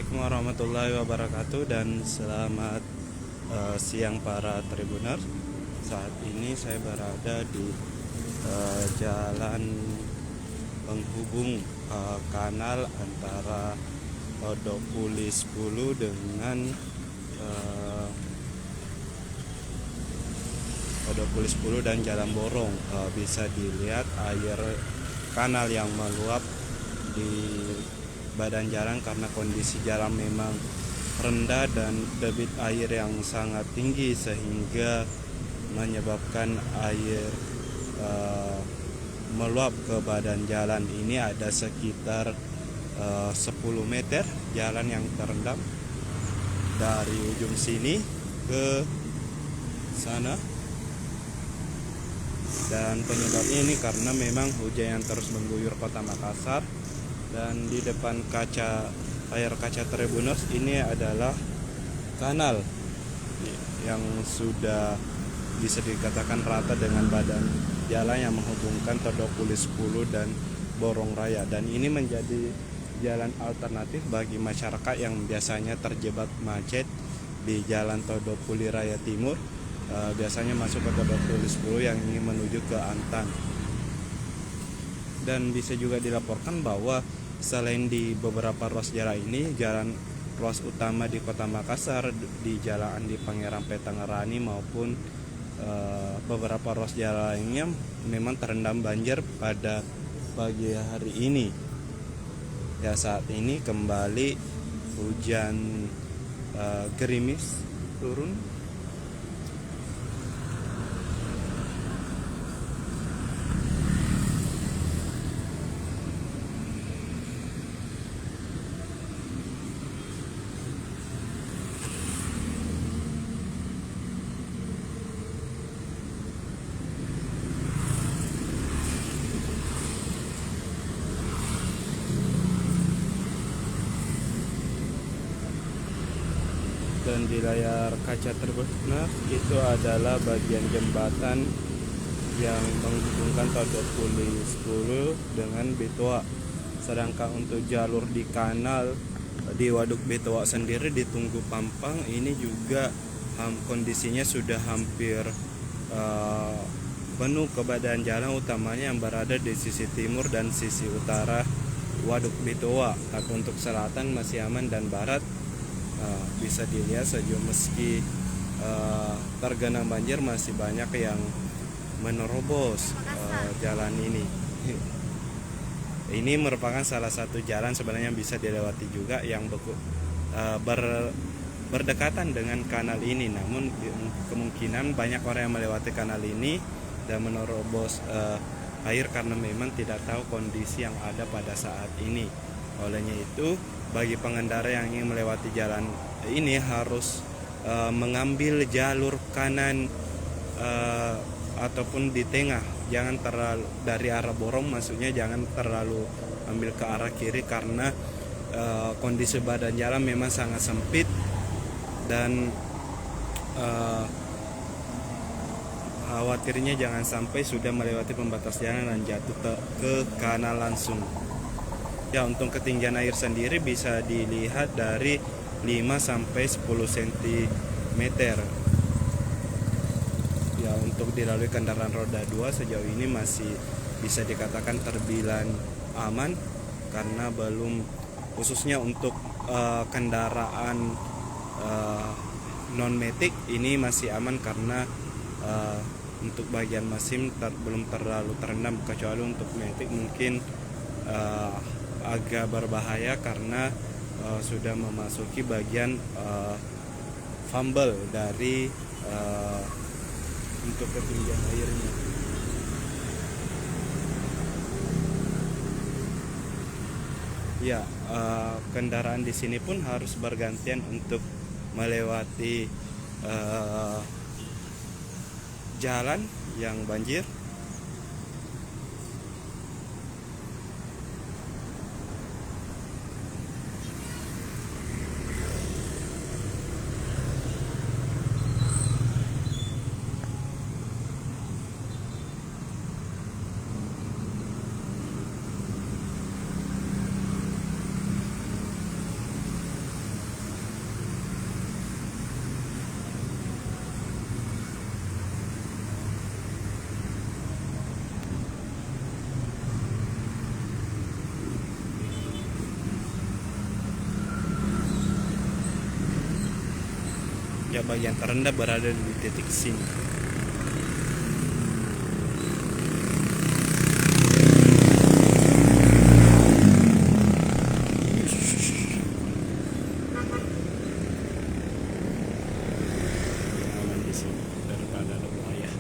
Assalamualaikum warahmatullahi wabarakatuh dan selamat siang para Tribuners. Saat ini saya berada di jalan penghubung kanal antara Odopuli 10 dengan Odopuli 10 dan Jalan Borong. Bisa dilihat air kanal yang meluap di badan jalan karena kondisi jalan memang rendah dan debit air yang sangat tinggi sehingga menyebabkan air meluap ke badan jalan. Ini ada sekitar 10 meter jalan yang terendam dari ujung sini ke sana, dan penyebabnya ini karena memang hujan yang terus mengguyur kota Makassar. Dan di depan layar kaca Tribuners ini adalah kanal yang sudah bisa dikatakan rata dengan badan jalan yang menghubungkan Todopuli 10 dan Borong Raya. Dan ini menjadi jalan alternatif bagi masyarakat yang biasanya terjebak macet di Jalan Todopuli Raya Timur, biasanya masuk ke Todopuli 10 yang ingin menuju ke Antan. Dan bisa juga dilaporkan bahwa selain di beberapa ruas jalan ini, jalan ruas utama di kota Makassar, di Jalan Andi Pangeran Petangerani maupun beberapa ruas jalan lainnya memang terendam banjir pada pagi hari ini. Ya, saat ini kembali hujan gerimis turun. Dan di layar kaca Tribuners itu adalah bagian jembatan yang menghubungkan Todopuli 10 dengan Betoa. Sedangkan untuk jalur di kanal di Waduk Betoa sendiri di Tunggu Pampang ini juga kondisinya sudah hampir penuh ke badan jalan utamanya yang berada di sisi timur dan sisi utara Waduk Betoa. Tapi untuk selatan masih aman dan barat bisa dilihat sejauh meski tergenang banjir masih banyak yang menerobos jalan ini. Ini merupakan salah satu jalan sebenarnya yang bisa dilewati juga yang berdekatan dengan kanal ini. Namun kemungkinan banyak orang yang melewati kanal ini dan menerobos air karena memang tidak tahu kondisi yang ada pada saat ini. Olehnya itu, bagi pengendara yang ingin melewati jalan ini harus mengambil jalur kanan ataupun di tengah. Jangan terlalu dari arah Borong, maksudnya jangan terlalu ambil ke arah kiri karena kondisi badan jalan memang sangat sempit dan khawatirnya jangan sampai sudah melewati pembatas jalan dan jatuh ke kanal langsung. Ya, untuk ketinggian air sendiri bisa dilihat dari 5-10 cm. Ya, untuk dilalui kendaraan roda 2 sejauh ini masih bisa dikatakan terbilang aman karena belum, khususnya untuk kendaraan non-matic ini masih aman karena untuk bagian mesin belum terlalu terendam, kecuali untuk matic mungkin agak berbahaya karena sudah memasuki bagian fumble dari untuk ketinggian airnya. Ya, kendaraan di sini pun harus bergantian untuk melewati jalan yang banjir. bagian terendah berada di titik sini. Aman di sini daripada ada bahaya.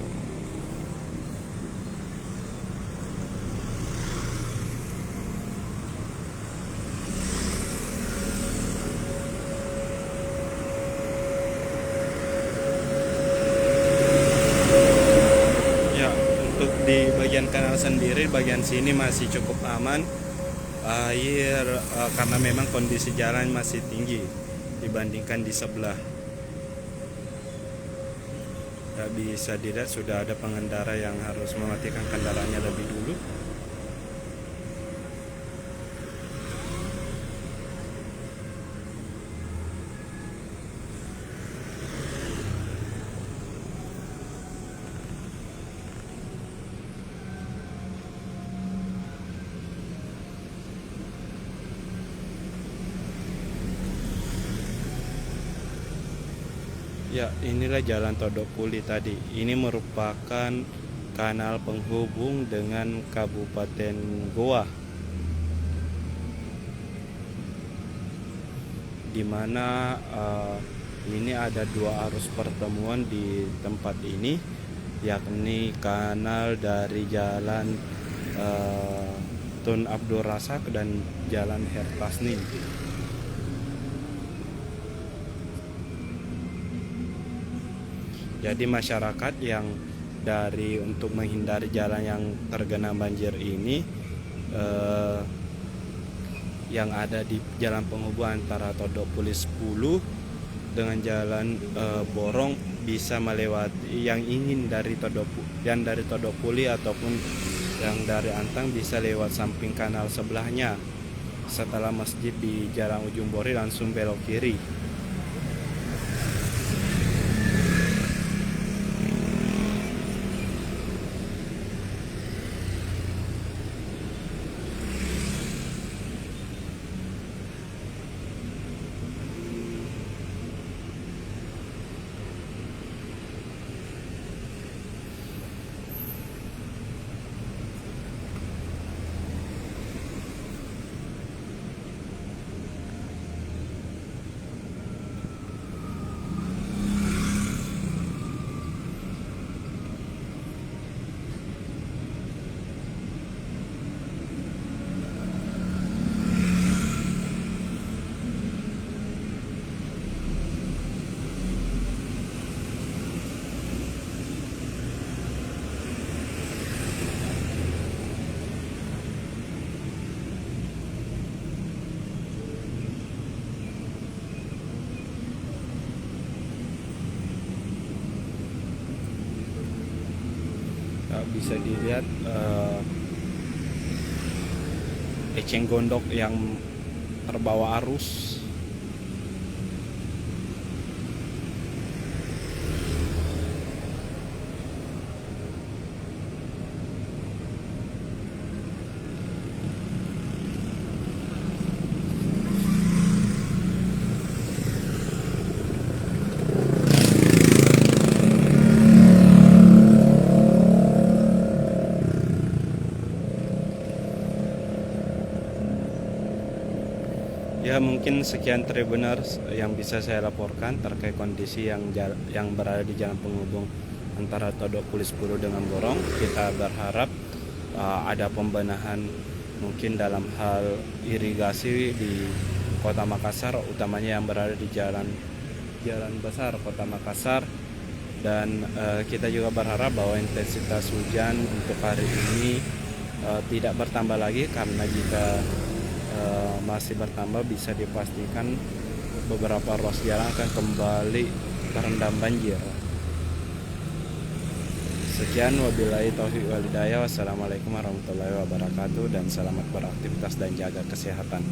Ya, untuk di bagian kanal sendiri, bagian sini masih cukup aman. Air karena memang kondisi jalan masih tinggi dibandingkan di sebelah. Ya, bisa dilihat sudah ada pengendara yang harus mematikan kendaraannya lebih dulu. Ya, inilah jalan Todok Puli tadi. Ini merupakan kanal penghubung dengan Kabupaten Goa, di mana ini ada dua arus pertemuan di tempat ini, yakni kanal dari jalan Tun Abdul Razak dan jalan Hertasni. Jadi masyarakat yang untuk menghindari jalan yang tergenang banjir ini, yang ada di jalan penghubung antara Todok Puli 10 dengan jalan Borong, bisa melewati yang ingin dari Todok Puli ataupun yang dari Antang bisa lewat samping kanal sebelahnya. Setelah masjid di Jalan Ujung Bori langsung belok kiri. Bisa dilihat eceng gondok yang terbawa arus. Ya, mungkin sekian Tribuners yang bisa saya laporkan terkait kondisi yang berada di jalan penghubung antara Todok Puli 10 dengan Borong. Kita berharap ada pembenahan mungkin dalam hal irigasi di Kota Makassar, utamanya yang berada di jalan besar Kota Makassar. Dan kita juga berharap bahwa intensitas hujan untuk hari ini tidak bertambah lagi, karena jika masih bertambah bisa dipastikan beberapa ruas jalan akan kembali terendam banjir. Sekian, wabillahi taufiq wal hidayah. Wassalamualaikum warahmatullahi wabarakatuh, dan selamat beraktivitas dan jaga kesehatan.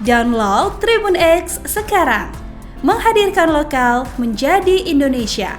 Download Tribun X sekarang. Menghadirkan lokal menjadi Indonesia.